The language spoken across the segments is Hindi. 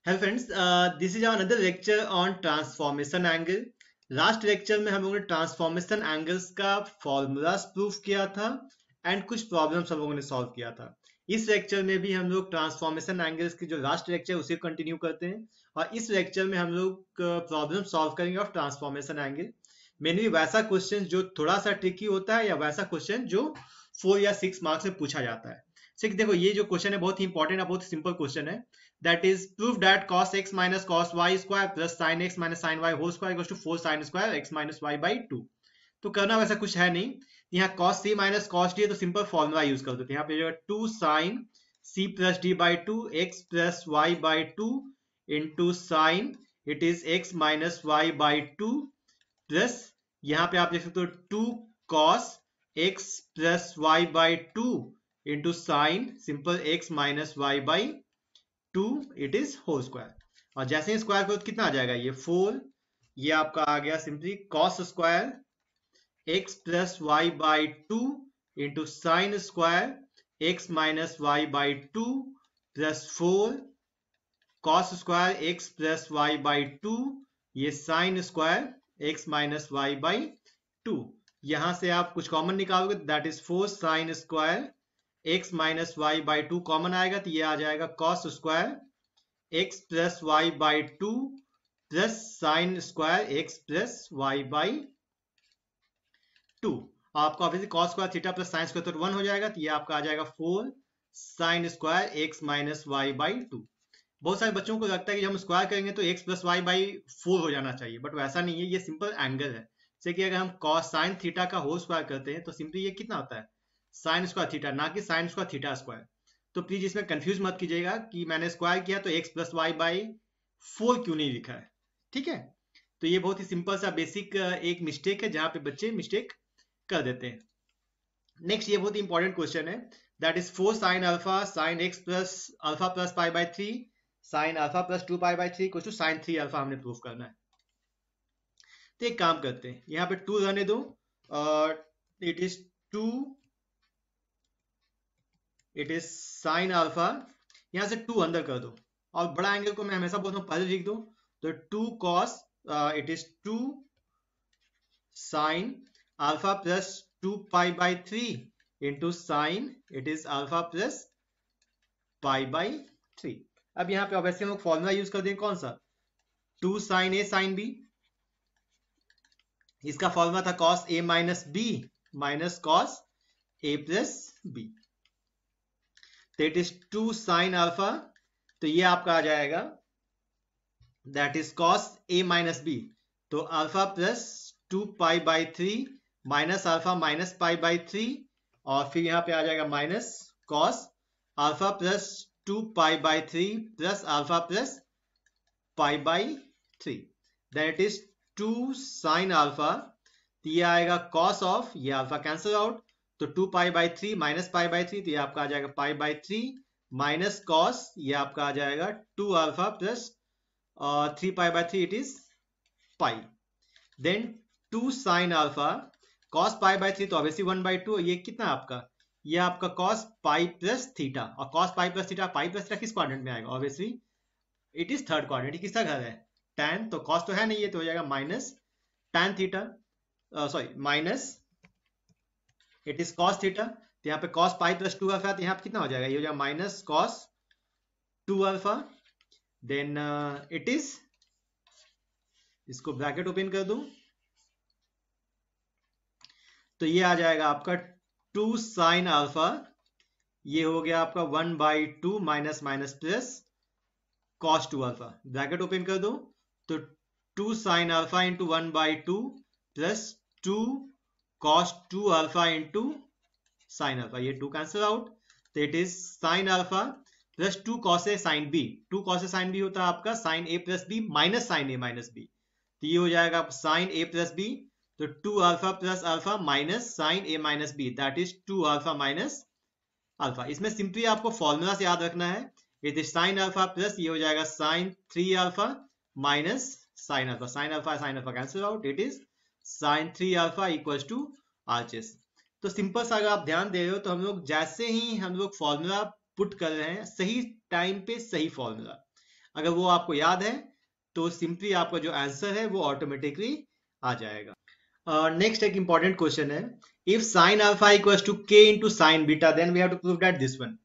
Hello friends, this is another lecture on transformation angle. Last lecture में हम लोगों ने ट्रांसफॉर्मेशन एंगल्स का फॉर्मूलाज प्रूफ किया था एंड कुछ प्रॉब्लम्स हम लोगों ने सॉल्व किया था। इस लेक्चर में भी हम लोग ट्रांसफॉर्मेशन एंगल्स की जो लास्ट लेक्चर उसे कंटिन्यू करते हैं और इस लेक्चर में हम लोग प्रॉब्लम सॉल्व करेंगे ऑफ ट्रांसफॉर्मेशन एंगल। मेनली वैसा क्वेश्चन जो थोड़ा सा ट्रिकी होता है या वैसा क्वेश्चन जो 4 या 6 मार्क्स में पूछा जाता है। देखो, ये जो क्वेश्चन है बहुत ही इंपॉर्टेंट है, बहुत सिंपल क्वेश्चन है। That is, prove that cos x minus cos y square plus sin x minus sin y whole square equals to 4 sin square x minus y by 2। तो करना वैसा कुछ है नहीं। यहाँ cos c minus cos d है तो सिंपल फॉर्मूला यूज कर देते हैं। यहाँ पे 2 sin c plus d by 2 x plus y by 2 into sin it is x minus y by 2 plus यहाँ पे आप देख सकते हो 2 cos x plus y by 2 into sin simple x minus y by 2 it is whole square. और जैसे ही स्क्वायर करो तो कितना आ जाएगा, ये 4। ये आपका आ गया simply cos square x plus y by 2 into sine square x minus y by 2 plus 4 cos square x plus y by 2, ये sine square x minus y by 2। यहां से आप कुछ कॉमन निकालोगे, that is 4 sine square x minus y by 2 common आएगा तो ये आ जाएगा cos square x plus y by 2 plus sine square x plus y by 2। आपको obviously cos square theta plus sine square तो 1 हो जाएगा, तो ये आपका आ जाएगा 4 sine square x minus y by 2। बहुत सारे बच्चों को लगता है कि हम स्क्वायर करेंगे तो एक्स प्लस वाई बाई 4 हो जाना चाहिए, बट वैसा नहीं है, ये सिंपल एंगल है। जैसे कि अगर हम कॉस साइन थीटा का होल स्क्वायर करते हैं तो सिंपली ये कितना होता है, साइन स्क्वायर थीटा, ना कि साइन स्क्वायर थीटा स्क्वायर। तो प्लीज इसमें कंफ्यूज मत कीजिएगा कि मैंने स्क्वायर किया तो एक्स प्लस वाई बाई 4 क्यों नहीं लिखा है। ठीक है, तो ये बहुत ही सिंपल सा बेसिक एक मिस्टेक है जहां पे बच्चे मिस्टेक कर देते हैं। नेक्स्ट, ये बहुत इंपॉर्टेंट क्वेश्चन है, that is 4 sine alpha sine x plus alpha plus pi by 3 sine alpha plus 2 pi by 3 equal to sine 3 alpha हमने प्रूफ करना है। तो एक काम करते हैं, यहाँ पे 2 रहने दो और it is 2 it is sine alpha, यहां से 2 अंदर कर दो और बड़ा एंगल को मैं हमेशा बोलता हूँ पहले लिख दो। तो 2 cos it is 2 sine alpha plus 2 pi by 3 into sine it is alpha plus pi by 3। अब यहाँ पे ऑब्वियसली हम लोग फॉर्मूला यूज कर देंगे, कौन सा, 2 साइन ए साइन बी। इसका फॉर्मूला था cos A minus B minus cos A plus B. तो इट इज 2 साइन अल्फा, तो ये आपका आ जाएगा that is cos A minus B, तो alpha plus 2 pi by 3 minus alpha minus pi by 3 और फिर यहाँ पे आ जाएगा minus cos alpha plus 2 pi by 3 plus alpha plus pi by 3, that is 2 sine alpha. तो ये आएगा कॉस ऑफ, ये अल्फा कैंसिल आउट, तो 2 pi by 3 minus pi by 3, तो ये आपका आ जाएगा पाई बाई 3 माइनस कॉस, ये आपका आ जाएगा 2 alpha plus 3 pi by 3 it is pi, then 2 sine alpha cos pi by 3 तो ऑब्वियसली 1 बाई 2, ये कितना आपका, ये आपका कॉस पाई प्लस थीटा, और कॉस पाई प्लस थीटा, पाई प्लस थीटा किस क्वाड्रेंट में आएगा, obviously it is third quadrant. किसका घर है, tan, तो कॉस तो है नहीं, ये तो हो जाएगा minus tan theta, sorry minus it is cos theta. तो यहाँ पे कॉस पाई प्लस 2 अल्फा, तो यहाँ पे कितना हो जाएगा, ये हो जाएगा minus cos 2 alpha, then it is, इसको ब्रैकेट ओपन कर दूं तो ये आ जाएगा आपका 2 साइन अल्फा, ये हो गया आपका 1 by 2 minus minus plus cos 2 alpha, bracket open कर दो तो 2 sine alpha into 1 by 2 plus 2 cos 2 alpha into sine alpha, ये 2 कैंसिल आउट, तो it is sine alpha plus 2 cos A sine B, 2 cos A sine B होता है आपका sine A plus B minus sine A minus B, तो ये हो जाएगा साइन ए प्लस बी, तो 2 alpha plus alpha minus sine A minus B, that is 2 alpha minus alpha. इसमें सिंपली आपको फॉर्मूला से याद रखना है, it is sine alpha plus ये हो जाएगा sine 3 alpha minus sine alpha, sine alpha cancel out, it is sine 3 alpha equals to RHS. तो सिंपल सा अगर आप ध्यान दे रहे हो तो हम लोग जैसे ही हम लोग फॉर्मूला पुट कर रहे हैं, सही टाइम पे सही फॉर्मूला, अगर वो आपको याद है तो सिंपली आपका जो आंसर है वो ऑटोमेटिकली आ जाएगा। नेक्स्ट एक इंपॉर्टेंट क्वेश्चन है, if sine alpha equals to k into sine beta then we have to prove that this one.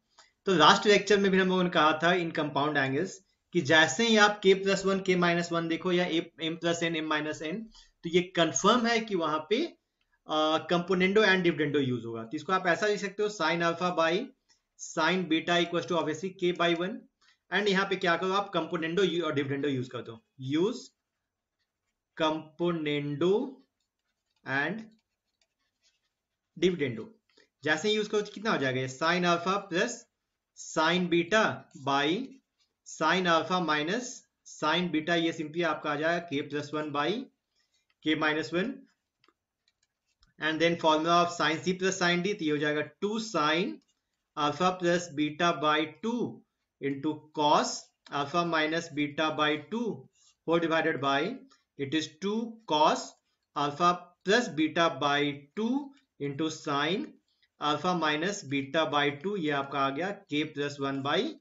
तो लास्ट लेक्चर में भी हम लोगों ने कहा था इन कंपाउंड एंगल्स कि जैसे ही आप k+1 k-1 देखो या m+n m-n, तो ये कंफर्म है कि वहां पे कंपोनेंडो एंड डिविडेंडो यूज होगा। तो इसको आप ऐसा लिख सकते हो, sine alpha by sine beta equal to obviously k/1, and यहाँ पे क्या करो आप कंपोनेंडो और डिविडेंडो यूज कर दो, यूज कंपोनेंडो एंड डिविडेंडो। जैसे यूज करो तो कितना हो जाएगा, sine alpha plus sine beta by sine alpha minus sine beta, ये सिंपली आपका आ जाएगा k+1 by k-1, and then formula of sine C plus sine D, तो ये हो जाएगा 2 sine alpha plus beta by 2 into cos alpha minus beta by 2 whole divided by it is 2 cos alpha plus beta by 2 into sine alpha minus beta by 2, ये आपका आ गया k+1 बाई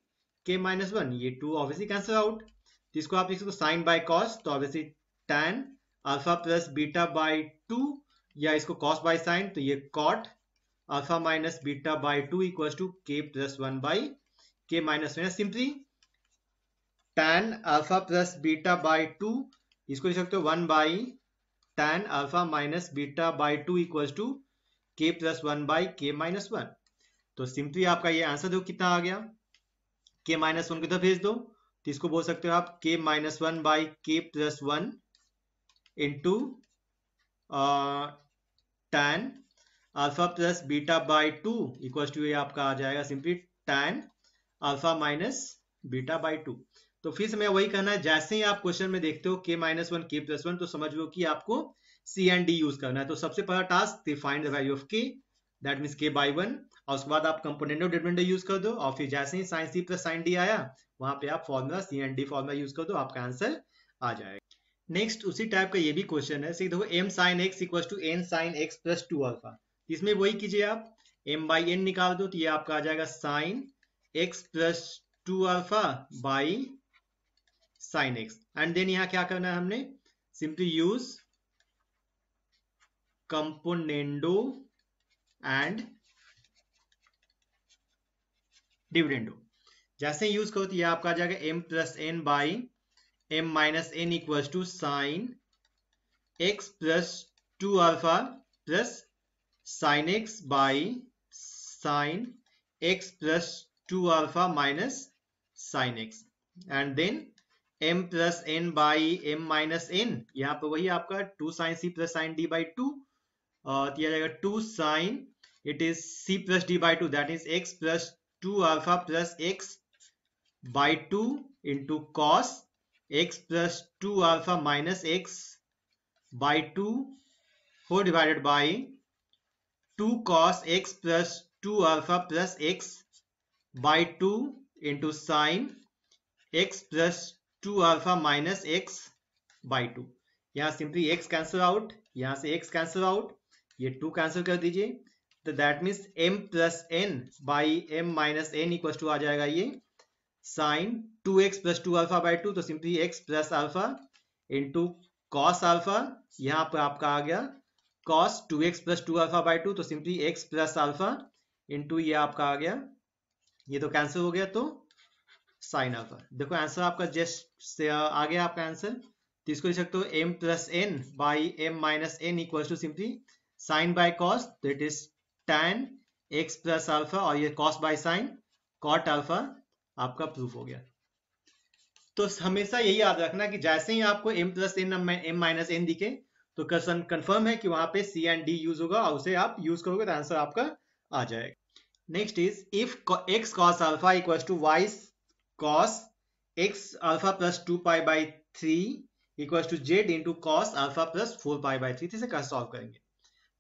k-1। ये 2 ऑब्वियसली कैंसिल आउट, तो इसको आप लिख सकते हो साइन बाई कॉस, तो obviously tan alpha plus beta by 2, या इसको कॉस बाई साइन, तो ये cot alpha minus beta by 2 equals to k+1 by k-1। Simply tan alpha plus beta by 2, इसको लिख सकते हो 1 by tan alpha minus beta by 2 equals to k+1 by k-1। तो सिंपली आपका ये आंसर देखो कितना आ गया, k-1 की तरफ भेज दो, तो इसको बोल सकते हो आप k-1 by k+1 into tan alpha plus beta by 2 equal to, ये आपका आ जाएगा simply tan alpha minus beta by 2। तो फिर से मैं वही कहना है, जैसे ही आप क्वेश्चन में देखते हो k-1 k+1, तो समझ लो कि आपको C एंड D यूज करना है। तो सबसे पहला task, find the value of k, that means k/1, और उसके बाद आप कंपोनेंडो डिविडेंडो यूज कर दो, और फिर जैसे ही साइन सी प्लस साइन डी आया वहां पे आप formula C and D formula use कर दो, आपका आंसर आ जाएगा। नेक्स्ट उसी टाइप का ये भी क्वेश्चन है, देखो m sin x equal to n sin x plus 2 alpha. इसमें वही कीजिए आप, m/n निकाल दो, तो ये आपका आ जाएगा sine x plus 2 alpha by sine x, and then यहाँ क्या करना है हमने, simply use componendo and dividendo. जैसे यूज करो तो ये आपका आ जाएगा m+n by m-n equal to sine x plus 2 alpha plus sine x by sine x plus 2 alpha minus sine x, and then m+n by m-n, यहाँ पे वही आपका 2 sine c plus sine d by 2, तो यह जाएगा 2 sine it is c plus d by 2, that is x plus 2 alpha plus x by 2 into cos x plus 2 alpha minus x by 2 whole divided by 2 cos x plus 2 alpha plus x by 2 into sine x plus 2 alpha minus x by 2। यहाँ सिंपली x कैंसिल आउट, यहाँ से x कैंसिल आउट, ये 2 कैंसिल कर दीजिए, तो that means m+n by m-n equal to आ जाएगा ये sign 2x plus 2 alpha by 2, तो simply x plus alpha into cos alpha, यहाँ पर आपका आ गया cos 2x plus 2 alpha by 2, तो simply x plus alpha into ये आपका आ गया, ये तो कैंसिल हो गया, तो साइन अल्फा। देखो आंसर आपका जस्ट आ गया आपका आंसर, तो इसको लिख सकते हो m+n by m-n equal to simply sine by cos, तो it is tan x plus alpha, और ये cos by sine cot alpha आपका प्रूफ हो गया। तो हमेशा यही याद रखना कि जैसे ही आपको m+n m-n दिखे तो कंफर्म है कि वहां पे C एंड D यूज होगा, और उसे आप यूज करोगे तो आंसर आपका आ जाएगा। Next is if x cos alpha equal to y cos x alpha plus 2π/3 equal to z into cos alpha plus 4π/3, इसे कैसे सॉल्व करेंगे।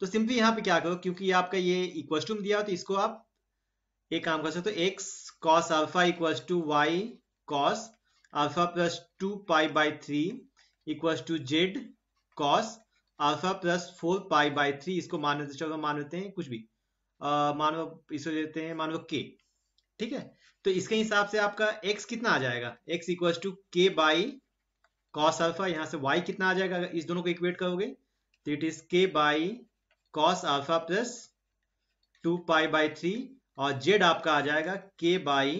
तो सिंपली यहाँ पे क्या करो, क्योंकि आपका ये इक्वल टू दिया हो तो इसको आप एक काम कर सकते हो, x cos alpha equal to y cos alpha plus 2π/3 equal to z cos alpha plus 4π/3, इसको मान लेते, चलो मान लेते हैं कुछ भी, मानो इसे लेते हैं, मान लो k, ठीक है, तो इसके हिसाब से आपका x कितना आ जाएगा, x इक्वल टू के बाई कॉस अल्फा, यहाँ से y कितना आ जाएगा अगर इस दोनों को इक्वेट करोगे, तो इट इज के बाई कॉस अल्फा प्लस 2 पाई/3, और z आपका आ जाएगा के बाई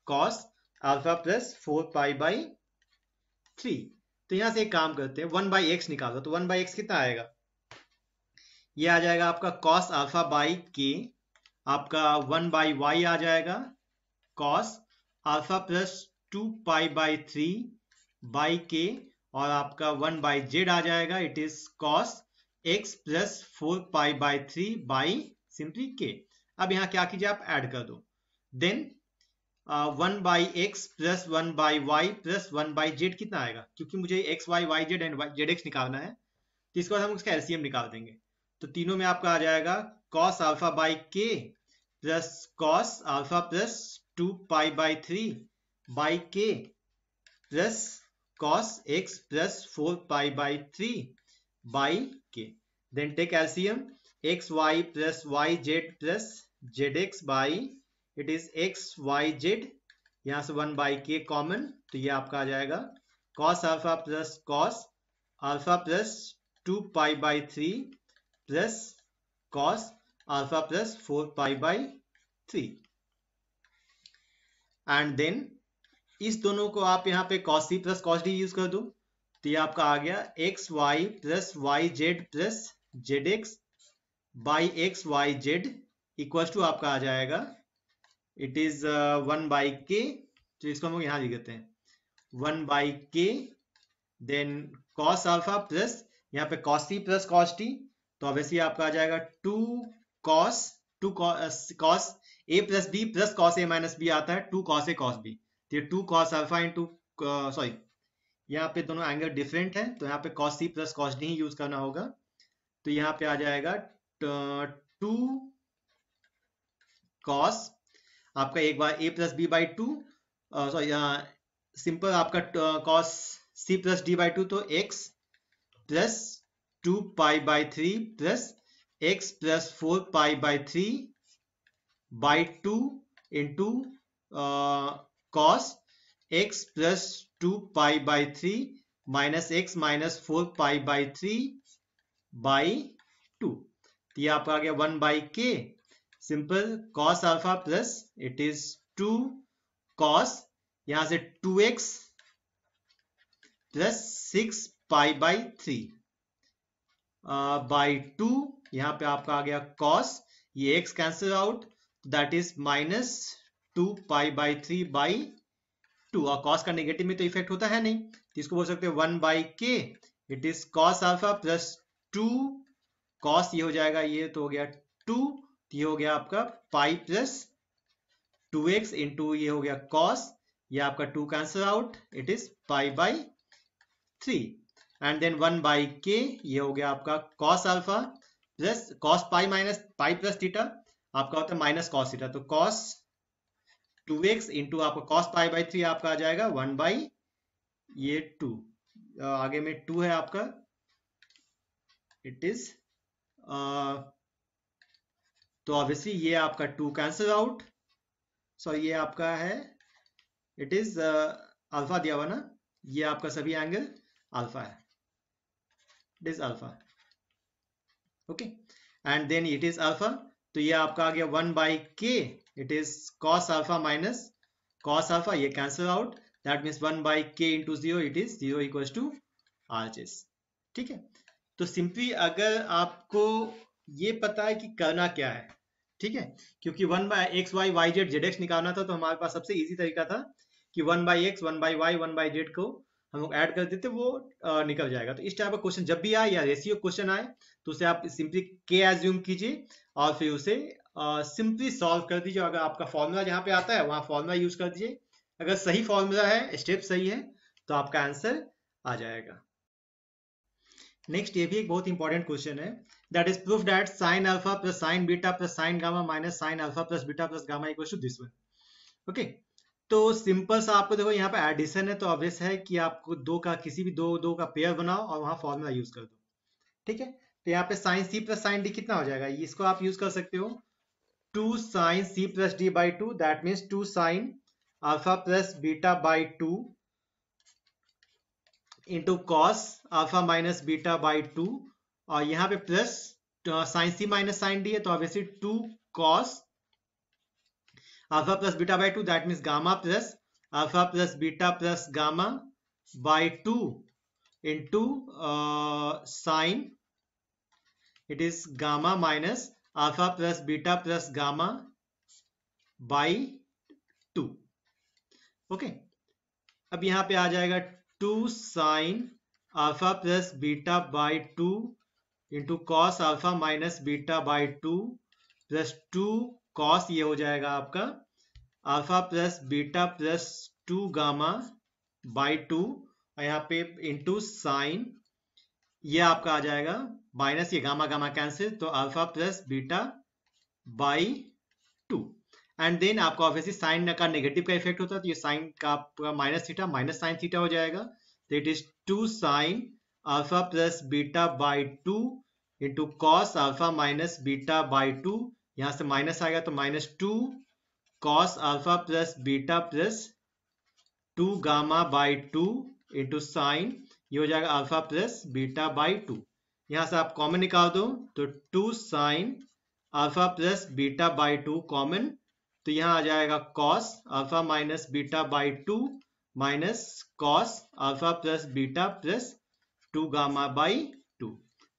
कॉस अल्फा प्लस 4 पाई/3। तो यहां से एक काम करते हैं, 1/x निकालो, तो 1/x कितना आएगा, ये आ जाएगा आपका कॉस अल्फा बाई के, आपका 1/y आ जाएगा cos alpha plus 2 pi by k, और आपका 1/z आ जाएगा, it is cos x plus 4 pi by simply k. अब यहाँ क्या कीजिए, आप ऐड कर दो, then 1/x plus 1/y plus 1/z कितना आएगा, क्योंकि मुझे x y y z and z x निकालना है, तो इसके बाद हम उसका एलसीएम निकाल देंगे। तो तीनों में आपका आ जाएगा cos alpha by k plus cos alpha plus 2 pi by k plus cos x plus 4 pi by k, then take LCM, x y plus y z plus z x by, it is x y z, यहाँ से 1/k कॉमन, तो ये आपका आ जाएगा cos alpha plus cos alpha plus 2 pi plus cos alpha plus 4 pi, and then इस दोनों को आप यहाँ पे cos c plus cos d use कर दो, तो ये आपका आ गया x y plus y z plus z x by x y z equal to आपका आ जाएगा, इट इज 1/k, तो इसको हम लोग यहाँ लिख देते हैं 1/k, then cos alpha plus यहाँ पे cos c plus cos t, तो ऑब्वियसली आपका आ जाएगा 2 cos a plus b plus cos a minus b आता है 2 cos a cos b, तो ये 2 cos अल्फा इंटू, सॉरी यहाँ पे दोनों एंगल डिफरेंट है, तो यहाँ पे cos c plus cos d ही यूज करना होगा, तो यहाँ पे आ जाएगा 2 cos आपका एक बार a plus B by 2, sorry simple आपका cos c plus d by 2, तो x plus 2 pi plus x plus 4 pi by 2 into cos x plus 2 pi minus x minus 4 pi by 2, तो ये आपका आ गया 1/k, simple cos alpha plus it is 2 cos, यहां से 2x प्लस 6 पाई/3 बाई 2, यहां पे आपका आ गया cos, ये x cancel out, that is minus 2 pi by 2, और cos का नेगेटिव में तो इफेक्ट होता है नहीं, तो इसको बोल सकते हैं 1/k, इट इज cos अल्फा प्लस 2 cos, ये हो जाएगा, ये तो हो गया 2, ये हो गया आपका पाई प्लस 2x इंटू ये हो गया cos, ये आपका 2 cancel out, it is pi, and then 1/k, ये हो गया आपका cos alpha plus cos pi minus pi plus theta, आपका होता है माइनस cos थीटा, तो cos 2x इंटू आपका cos पाई/3 आपका आ जाएगा 1/2, आगे में 2 है आपका, इट इज तो ऑब्वियसली ये आपका 2 कैंसिल आउट, सो ये आपका है, इट इज अल्फा दिया हुआ ना, ये आपका सभी एंगल अल्फा है, it is alpha, okay, and then it is alpha, तो ये आपका आ गया 1/k, इट इज cos अल्फा माइनस cos अल्फा, ये cancel out, that means 1/k into 0, it is 0 equals to RHS, ठीक है। तो सिंपली अगर आपको ये पता है कि करना क्या है, ठीक है, क्योंकि 1/x y y z z x निकालना था, तो हमारे पास सबसे इजी तरीका था कि 1/x 1/y 1/z को हम लोग ऐड कर देते, वो निकल जाएगा। तो इस टाइप का क्वेश्चन जब भी आए या रेशियो क्वेश्चन आए, तो उसे आप सिंपली k एज्यूम कीजिए और फिर उसे सिंपली सॉल्व कर दीजिए। अगर आपका फॉर्मूला जहाँ पे आता है वहां फॉर्मूला यूज कर दीजिए, अगर सही फॉर्मूला है, स्टेप सही है, तो आपका आंसर आ जाएगा। नेक्स्ट ये भी एक बहुत इंपॉर्टेंट क्वेश्चन है, that is proof that sine alpha plus sine beta plus sine gamma minus sine alpha plus beta plus gamma equal to this one, okay. तो सिंपल सा आपको देखो यहाँ पे एडिशन है, तो ऑब्वियस है कि आपको दो का किसी भी दो का पेयर बनाओ और वहां फॉर्मूला यूज कर दो, ठीक है। तो यहाँ पे साइन सी प्लस साइन डी कितना हो जाएगा, इसको आप यूज कर सकते हो 2 sin c plus d by 2, that means 2 sin alpha plus beta by 2 into cos alpha minus beta by 2, और यहाँ पे plus sign c minus sign D है, तो obviously 2 cos alpha plus beta by 2, that means gamma plus alpha plus beta plus gamma by 2 into sine, it is gamma minus alpha plus beta plus gamma by 2. Okay, अब यहाँ पे आ जाएगा 2 sin alpha plus beta by 2 into cos alpha minus beta by 2 plus 2 cos, ये हो जाएगा आपका alpha plus beta plus 2 gamma by 2, और यहाँ पे into sin, ये आपका आ जाएगा माइनस ये गामा गामा कैंसिल, तो alpha plus beta by 2, and then आपका ऑब्वियसली साइन का नेगेटिव का इफेक्ट होता है, तो ये साइन का आपका minus theta minus sine theta हो जाएगा, तो it is 2 sine alpha plus beta by 2 into cos alpha minus beta by 2, यहाँ से माइनस आएगा तो minus 2 cos alpha plus beta plus 2 gamma by 2 into sign, ये हो जाएगा अल्फा प्लस बीटा बाई 2, यहां से आप कॉमन निकाल दो तो 2 sine alpha plus beta by 2 common, तो यहां आ जाएगा cos alpha minus beta by 2 minus cos alpha plus beta plus 2 gamma by 2,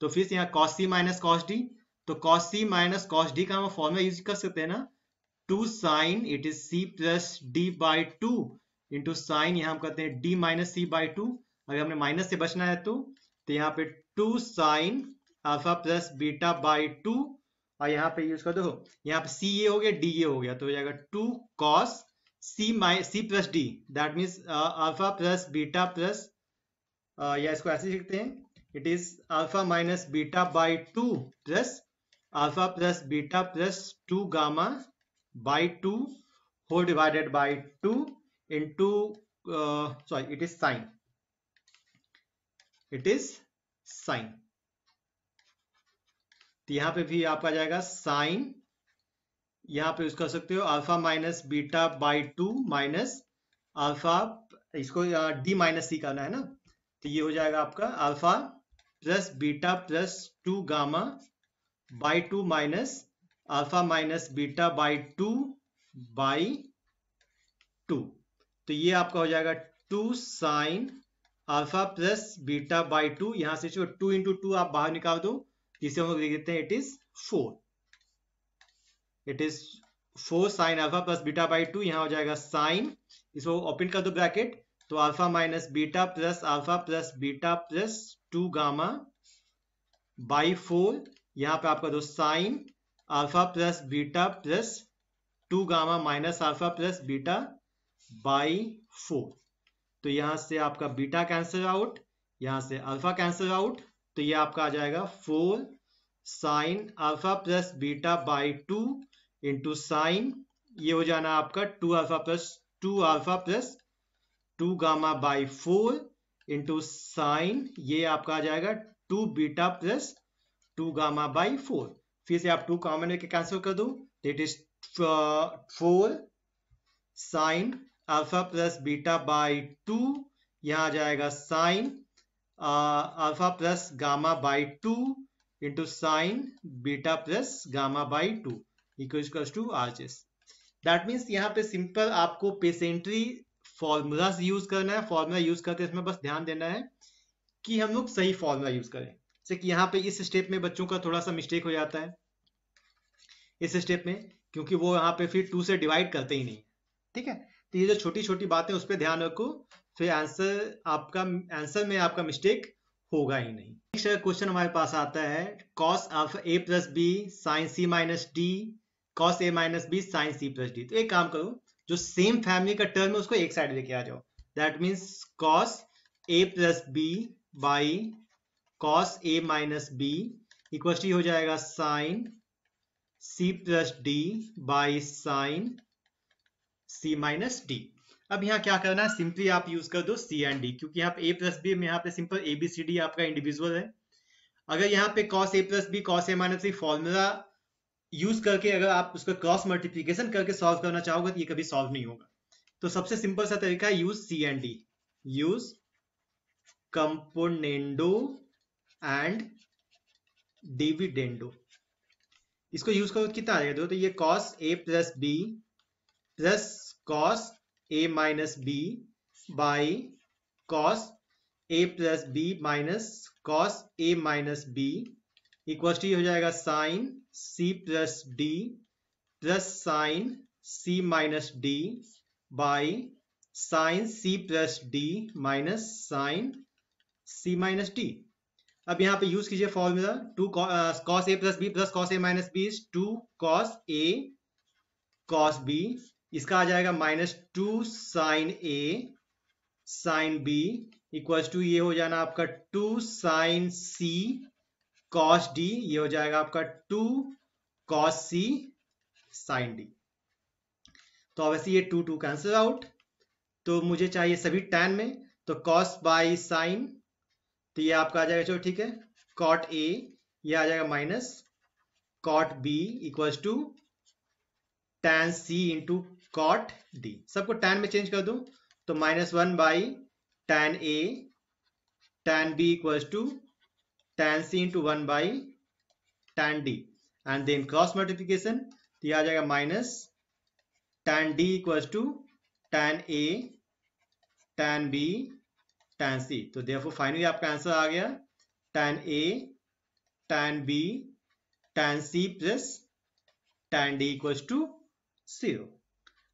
तो फिर से यहाँ cos c minus cos d, तो cos c minus cos d का हम फॉर्मूला यूज कर सकते हैं ना, 2 sine it is c plus d by 2 into sine, यहाँ हम करते हैं डी माइनस सी बाई 2, अगर हमने माइनस से बचना है तो यहाँ पे 2 sine alpha plus beta by 2, और यहाँ पे यूज कर दो, यहाँ पे सी ये हो गया डी ये हो गया, तो हो जाएगा 2 cos c plus d, that means alpha plus beta plus, या इसको ऐसे लिखते हैं, it is alpha minus beta by 2 plus alpha plus beta plus 2 gamma by 2 whole divided by 2 into sorry it is sine, it is sine, तो यहां पे भी आपका जाएगा साइन, यहां पे यूज कर सकते हो alpha minus beta by 2 minus alpha, इसको डी माइनस सी करना है ना, तो ये हो जाएगा आपका alpha plus beta plus 2 gamma by 2 minus alpha minus beta by 2 by 2, तो ये आपका हो जाएगा 2 sine alpha plus beta by 2, यहां से 2 इंटू 2 आप बाहर निकाल दो, जिसे हम लोग लिख देते हैं it is 4, it is 4 sine alpha plus beta by 2, यहां हो जाएगा साइन, इसको ओपन कर दो ब्रैकेट, तो alpha minus beta plus beta plus 2 gamma by 4, यहां पे आपका दो sign alpha plus beta plus 2 gamma minus alpha plus beta by 4, तो यहां से आपका बीटा कैंसिल आउट, यहां से अल्फा कैंसिल आउट, तो ये आपका आ जाएगा 4 sine alpha plus beta by 2 into sign, ये हो जाना आपका 2 alpha plus 2 gamma by 4 into sine, ये आपका आ जाएगा 2 बीटा प्लस 2 गामा बाई 4, फिर से आप 2 कॉमन लेके कैंसिल कर दो, it is 4 sine alpha plus beta by 2, यहां आ जाएगा sine alpha plus gamma by 2 into sine beta plus gamma by 2 equals to RHS, that means यहाँ पे सिंपल आपको पेसेंट्री फॉर्मूला यूज करना है, फॉर्मूला यूज करते इसमें बस ध्यान देना है कि हम लोग सही फॉर्मूला यूज करें, जैसे कि यहाँ पे इस स्टेप में बच्चों का थोड़ा सा मिस्टेक हो जाता है इस स्टेप में, क्योंकि वो यहाँ पे फिर 2 से डिवाइड करते ही नहीं, ठीक है, तो ये जो छोटी छोटी बातें उस पर ध्यान रखो, फिर आंसर में आपका मिस्टेक होगा ही नहीं। नेक्स्ट क्वेश्चन हमारे पास आता है cos of a plus b sine c minus d cos a minus b sine C plus d, तो एक काम करो, जो सेम फैमिली का टर्म है उसको एक साइड लेके आ जाओ, that means cos a plus B by cos a minus b equal हो जाएगा sine c plus d by sine c minus d. अब यहाँ क्या करना है, सिंपली आप यूज कर दो c एंड d, क्योंकि यहाँ पे a प्लस बी में यहाँ पे simple a b c d आपका इंडिविजुअल है, अगर यहाँ पे cos a plus b cos a minus b formula use करके अगर आप उसका क्रॉस मल्टीप्लीकेशन करके सॉल्व करना चाहोगे तो ये कभी सॉल्व नहीं होगा। तो सबसे सिंपल सा तरीका है use c and d, use componendo and dividendo. इसको यूज करो कितना आ जाएगा, तो ये cos a plus b plus cos a minus b by cos a plus B minus cos a minus b equal to हो जाएगा sine c plus d plus sine c minus d by sine c plus d minus sine c minus d. अब यहाँ पे यूज कीजिए formula to cos a plus b plus cos a minus b is two cos a cos b, इसका आ जाएगा minus two sine a sine b equals to ये हो जाना आपका two sine c cos d, ये हो जाएगा आपका two cos c sine d। तो ऑब्वियसली ये टू टू कैंसिल आउट, तो मुझे चाहिए सभी tan में, तो cos बाई साइन, तो ये आपका आ जाएगा, चलो ठीक है, cot a, ये आ जाएगा minus cot b equals to tan c into cot d। सबको tan में चेंज कर दूं तो minus one by tan a tan b equals to tan c into one by tan d, and then cross multiplication, तो ये आ जाएगा minus tan d equals to tan a tan b tan c। तो देयरफॉर फाइनली आपका आंसर आ गया tan a tan b tan c plus tan d equals to 0।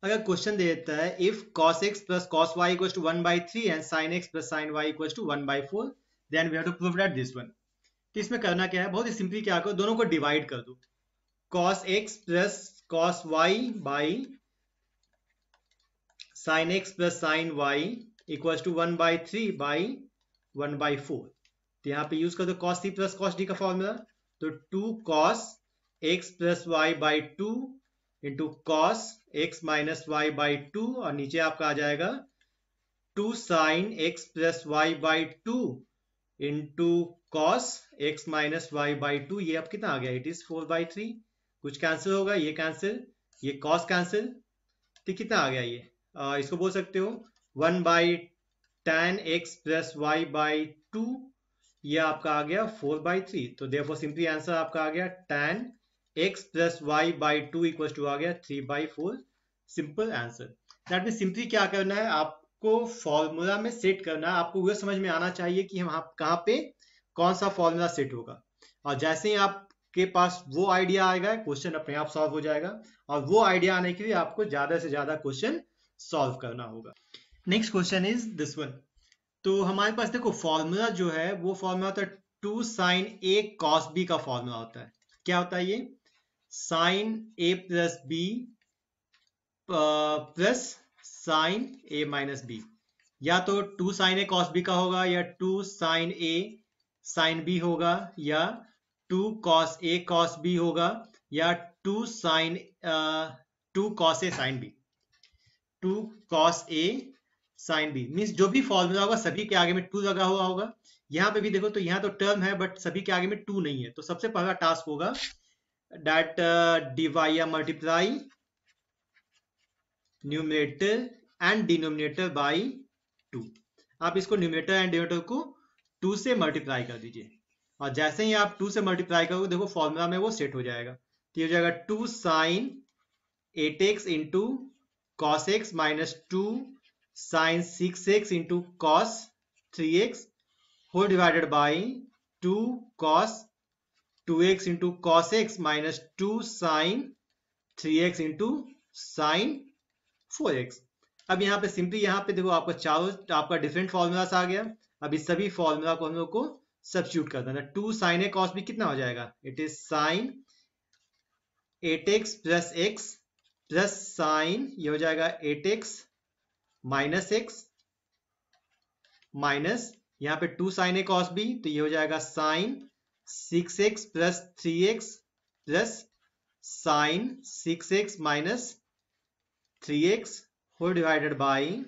अगर क्वेश्चन दे देता है if cos x plus cos y equals to 1/3 and sin x plus sin y equals to 1/4, then we have to prove that this one. तो इसमें करना क्या है, बहुत ही सिंपली क्या करो, दोनों को डिवाइड कर दो, cos x plus cos y by sin x plus sin y equals to 1/3 by 1/4। तो यहाँ पे यूज कर दो cos c plus cos d का फॉर्मूला, तो 2 cos x plus y by 2 into cos x minus y by 2, और नीचे आपका आ जाएगा 2 sine x plus y by 2 into cos x minus y by 2, ये अब कितना आ गया, इट इज 4/3। कुछ कैंसिल होगा, ये कैंसिल, ये cos कैंसिल, तो कितना आ गया ये, इसको बोल सकते हो 1 by tan x plus y by 2, ये आपका आ गया 4/3। तो देयरफॉर सिंपली आंसर आपका आ गया tan x plus y by 2 equal to आ गया 3/4। Simple answer. That mean simply क्या करना है, आपको फॉर्मूला में सेट करना है, आपको वह समझ में आना चाहिए कि हम कहाँ पे कौन सा फॉर्मूला सेट होगा, और जैसे ही आपके पास वो आइडिया आएगा क्वेश्चन अपने आप सॉल्व हो जाएगा, और वो आइडिया आने के लिए आपको ज्यादा से ज्यादा क्वेश्चन सॉल्व करना होगा। Next question is this one. तो हमारे पास देखो फॉर्मूला जो है वो फॉर्मूला होता है 2 साइन a cos b का फॉर्मूला होता है। क्या होता है ये, sine a plus b plus sine a minus b, या तो 2 साइन a cos b का होगा, या 2 साइन a साइन b होगा, या 2 cos a cos b होगा, या 2 sine 2 cos a sine b, 2 cos a sine b, means जो भी फॉर्मूला होगा सभी के आगे में 2 लगा हुआ होगा। यहाँ पे भी देखो तो यहाँ तो टर्म है बट सभी के आगे में 2 नहीं है, तो सबसे पहला टास्क होगा दैट डिवाइड या multiply numerator and denominator by 2। आप इसको न्यूमरेटर एंड डिनोमिनेटर को 2 से मल्टीप्लाई कर दीजिए, और जैसे ही आप 2 से मल्टीप्लाई करोगे देखो फॉर्मूला में वो सेट हो जाएगा। तो ये हो जाएगा 2 sine 8x into cos x minus 2 sine 6x into cos 3x whole divided by 2 cos 2x into cos x minus 2 sine 3x into sine 4x। अब यहाँ पे सिंपली यहाँ पे देखो आपका चारों आपका डिफरेंट फॉर्मूलास आ गया। अब इस सभी फॉर्मूला को हम लोग को सब्स्टिट्यूट कर देना। 2 साइन ए कॉस बी कितना हो जाएगा, it is sign 8x plus x plus sign ये हो जाएगा 8x माइनस एक्स माइनस यहाँ पे 2 साइन ए कॉस बी, तो ये हो जाएगा sine 6x plus 3x plus sine 6x minus 3x whole divided by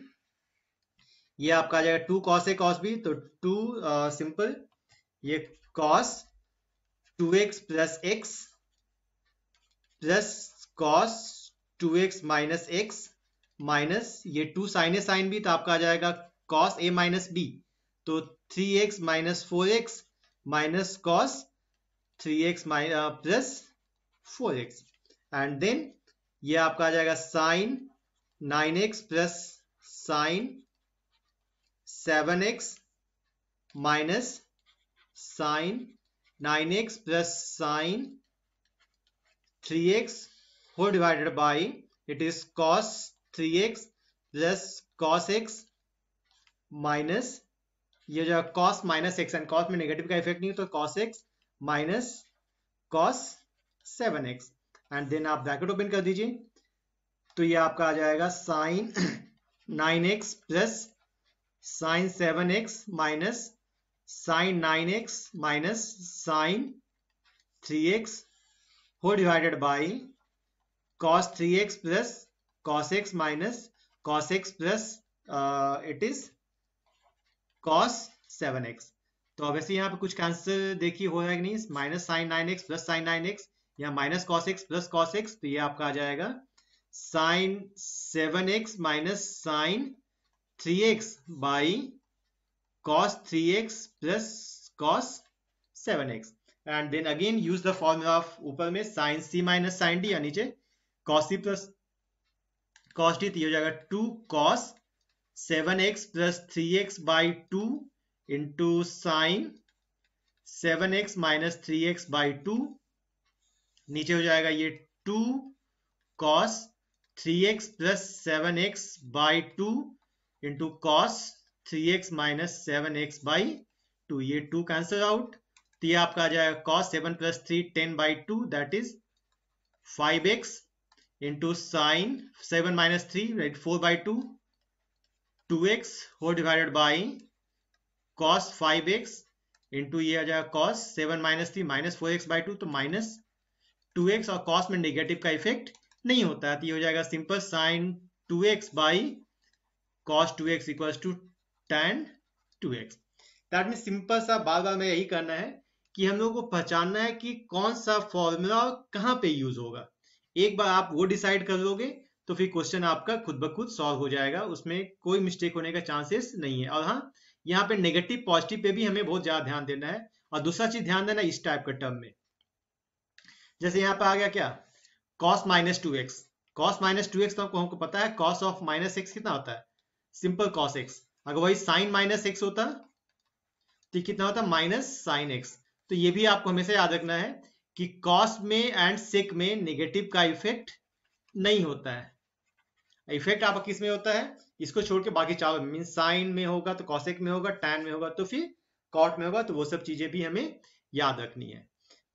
ये आपका आ जाएगा 2 cos a cos b, तो 2 सिंपल ये cos 2x plus x plus cos 2x minus x minus ये 2 साइन ए साइन बी, तो आपका आ जाएगा कॉस ए माइनस बी, तो 3x minus 4x minus cos 3x plus 4x, and then ये आपका आ जाएगा sine 9x plus sine 7x minus sine 9x plus sine 3x whole divided by it is cos 3x plus cos x minus ये जो cos minus x, and cos में नेगेटिव का इफेक्ट नहीं है तो cos x minus cos 7x, and then आप ब्रैकेट ओपन कर दीजिए, तो ये आपका आ जाएगा sine 9x plus sine 7x minus sine 9x minus sine 3x whole divided by cos 3x plus cos x minus cos x plus it is cos 7x। तो अब ऐसे यहाँ पे कुछ कैंसिल देखिए हो रहा है कि नहीं, minus sine 9x plus sine 9x या minus cos x plus cos x, तो ये आपका आ जाएगा sine 7x minus sine 3x by cos 3x plus cos 7x, and then again use the formula of ऊपर में sine c minus sine d, या नीचे cos c plus cos d, तो ये हो जाएगा 2 cos 7x plus 3x by 2 into sine 7x minus 3x by 2, नीचे हो जाएगा ये 2 cos 3x plus 7x by 2 into cos 3x minus 7x by 2, ये 2 कैंसिल आउट, तो ये आपका आ जाएगा cos 7 प्लस 3 10 बाई 2 that is 5x into sine 7 minus 3 right 4 by 2 2x whole divided by cos 5x into ये आ जाएगा cos 7 minus 3 minus 4x by 2, तो माइनस 2x, और cos में नेगेटिव का इफेक्ट नहीं होता है, तो ये हो जाएगा simple sine 2x by cos 2x equals to tan 2x। That mean simple सा बार बार में यही करना है कि हम लोगों को पहचानना है कि कौन सा फॉर्मूला कहाँ पे यूज होगा। एक बार आप वो डिसाइड कर लोगे तो फिर क्वेश्चन आपका खुद ब खुद सॉल्व हो जाएगा, उसमें कोई मिस्टेक होने का चांसेस नहीं है। और हाँ, यहाँ पे नेगेटिव पॉजिटिव पे भी हमें बहुत ज्यादा ध्यान देना है। और दूसरा चीज ध्यान देना इस टाइप का टर्म में, जैसे यहाँ पे आ गया क्या cos minus 2x, cos minus 2x, तो हमको पता है cos ऑफ माइनस एक्स कितना होता है, सिंपल cos x। अगर वही साइन माइनस एक्स होता तो कितना होता माइनस साइन एक्स। तो ये भी आपको हमेशा याद रखना है कि कॉस में एंड सेक में नेगेटिव का इफेक्ट नहीं होता है। इफेक्ट आपका किस में होता है, इसको छोड़ के बाकी चारों में, मीन साइन में होगा तो कॉसेक में होगा, टैन में होगा तो फिर कॉट में होगा, तो वो सब चीजें भी हमें याद रखनी है।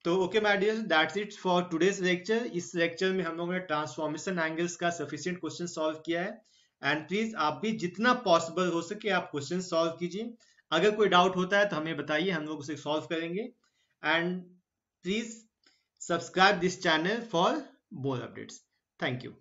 तो okay my dear, that's it for today's lecture. इस लेक्चर में हम लोगों ने ट्रांसफॉर्मेशन एंगल्स का सफिशिएंट क्वेश्चन सॉल्व किया है, एंड प्लीज आप भी जितना पॉसिबल हो सके आप क्वेश्चन सॉल्व कीजिए। अगर कोई डाउट होता है तो हमें बताइए, हम लोग उसे सॉल्व करेंगे। And please subscribe this channel for more updates. Thank you.